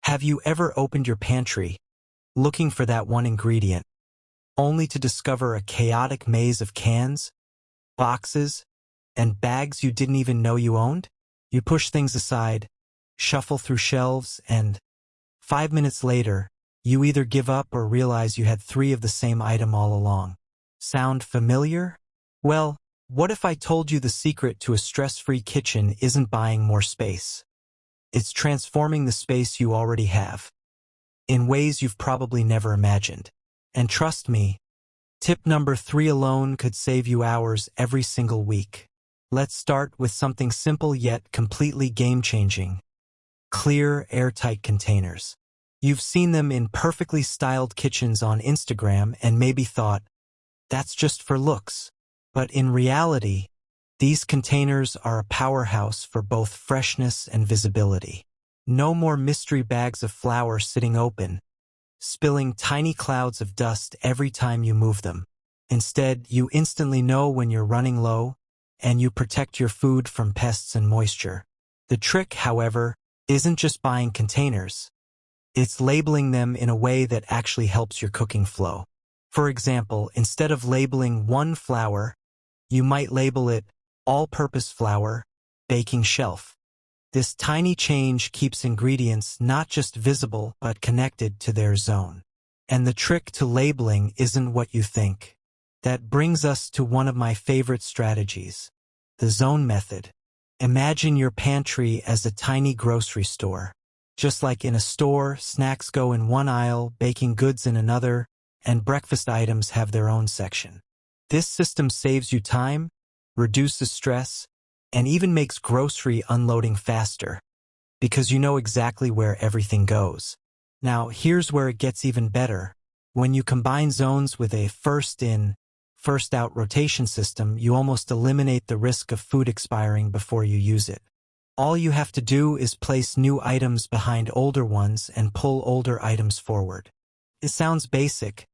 Have you ever opened your pantry, looking for that one ingredient, only to discover a chaotic maze of cans, boxes, and bags you didn't even know you owned? You push things aside, shuffle through shelves, and 5 minutes later, you either give up or realize you had three of the same item all along. Sound familiar? Well, what if I told you the secret to a stress-free kitchen isn't buying more space? It's transforming the space you already have, in ways you've probably never imagined. And trust me, tip number 3 alone could save you hours every single week. Let's start with something simple yet completely game-changing. Clear, airtight containers. You've seen them in perfectly styled kitchens on Instagram and maybe thought, that's just for looks. But in reality, these containers are a powerhouse for both freshness and visibility. No more mystery bags of flour sitting open, spilling tiny clouds of dust every time you move them. Instead, you instantly know when you're running low, and you protect your food from pests and moisture. The trick, however, isn't just buying containers. It's labeling them in a way that actually helps your cooking flow. For example, instead of labeling one flour, you might label it all-purpose flour, baking shelf. This tiny change keeps ingredients not just visible but connected to their zone. And the trick to labeling isn't what you think. That brings us to one of my favorite strategies, the zone method. Imagine your pantry as a tiny grocery store. Just like in a store, snacks go in one aisle, baking goods in another, and breakfast items have their own section. This system saves you time, reduces stress, and even makes grocery unloading faster, because you know exactly where everything goes. Now, here's where it gets even better. When you combine zones with a first-in, first-out rotation system, you almost eliminate the risk of food expiring before you use it. All you have to do is place new items behind older ones and pull older items forward. It sounds basic,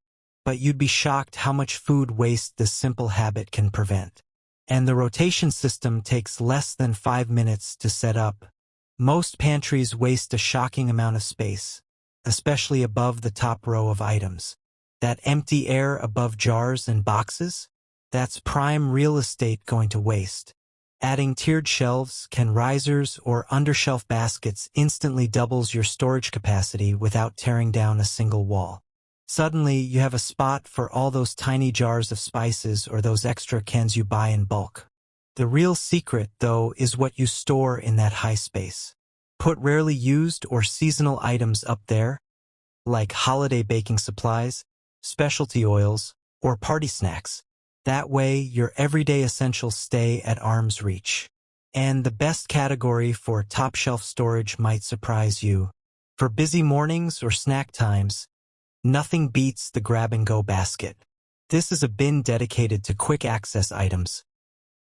but you'd be shocked how much food waste this simple habit can prevent. And the rotation system takes less than 5 minutes to set up. Most pantries waste a shocking amount of space, especially above the top row of items. That empty air above jars and boxes? That's prime real estate going to waste. Adding tiered shelves, can risers, or undershelf baskets instantly doubles your storage capacity without tearing down a single wall. Suddenly, you have a spot for all those tiny jars of spices or those extra cans you buy in bulk. The real secret, though, is what you store in that high space. Put rarely used or seasonal items up there, like holiday baking supplies, specialty oils, or party snacks. That way, your everyday essentials stay at arm's reach. And the best category for top-shelf storage might surprise you. For busy mornings or snack times, nothing beats the grab-and-go basket. This is a bin dedicated to quick-access items.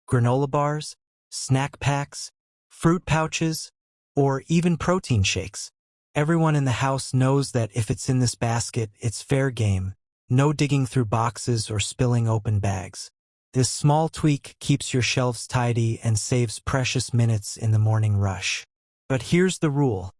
Granola bars, snack packs, fruit pouches, or even protein shakes. Everyone in the house knows that if it's in this basket, it's fair game. No digging through boxes or spilling open bags. This small tweak keeps your shelves tidy and saves precious minutes in the morning rush. But here's the rule.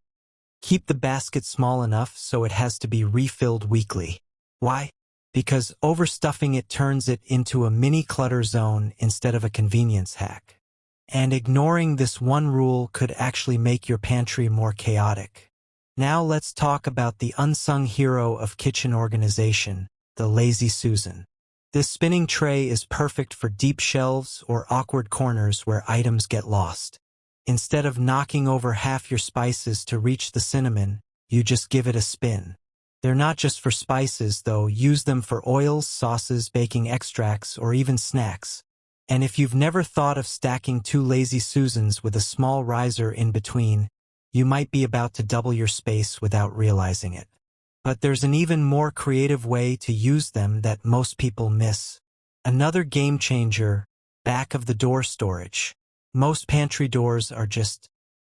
Keep the basket small enough so it has to be refilled weekly. Why? Because overstuffing it turns it into a mini clutter zone instead of a convenience hack. And ignoring this one rule could actually make your pantry more chaotic. Now let's talk about the unsung hero of kitchen organization, the Lazy Susan. This spinning tray is perfect for deep shelves or awkward corners where items get lost. Instead of knocking over half your spices to reach the cinnamon, you just give it a spin. They're not just for spices, though. Use them for oils, sauces, baking extracts, or even snacks. And if you've never thought of stacking 2 Lazy Susans with a small riser in between, you might be about to double your space without realizing it. But there's an even more creative way to use them that most people miss. Another game changer, back-of-the-door storage. Most pantry doors are just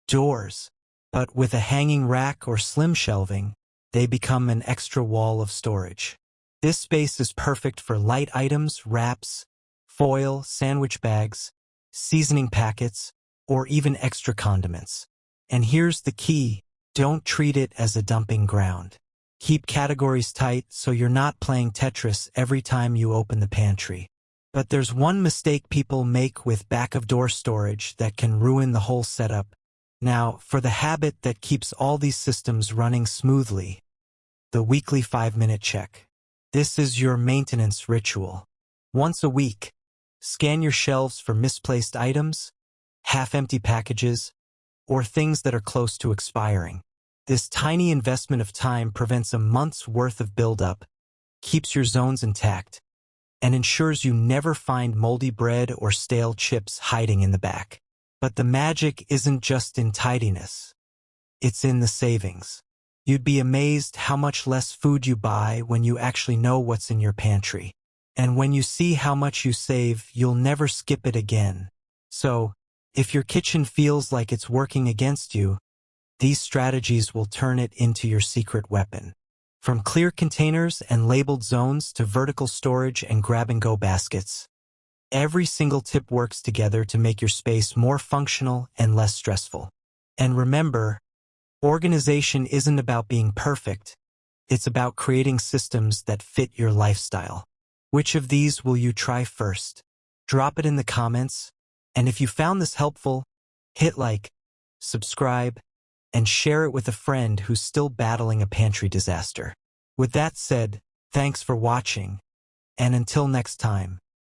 doors, but with a hanging rack or slim shelving, they become an extra wall of storage. This space is perfect for light items, wraps, foil, sandwich bags, seasoning packets, or even extra condiments. And here's the key. Don't treat it as a dumping ground. Keep categories tight so you're not playing Tetris every time you open the pantry. But there's one mistake people make with back-of-door storage that can ruin the whole setup. Now, for the habit that keeps all these systems running smoothly, the weekly 5-minute check. This is your maintenance ritual. Once a week, scan your shelves for misplaced items, half-empty packages, or things that are close to expiring. This tiny investment of time prevents a month's worth of buildup, keeps your zones intact, and ensures you never find moldy bread or stale chips hiding in the back. But the magic isn't just in tidiness. It's in the savings. You'd be amazed how much less food you buy when you actually know what's in your pantry. And when you see how much you save, you'll never skip it again. So, if your kitchen feels like it's working against you, these strategies will turn it into your secret weapon. From clear containers and labeled zones to vertical storage and grab-and-go baskets, every single tip works together to make your space more functional and less stressful. And remember, organization isn't about being perfect. It's about creating systems that fit your lifestyle. Which of these will you try first? Drop it in the comments. And if you found this helpful, hit like, subscribe, and share it with a friend who's still battling a pantry disaster. With that said, thanks for watching, and until next time.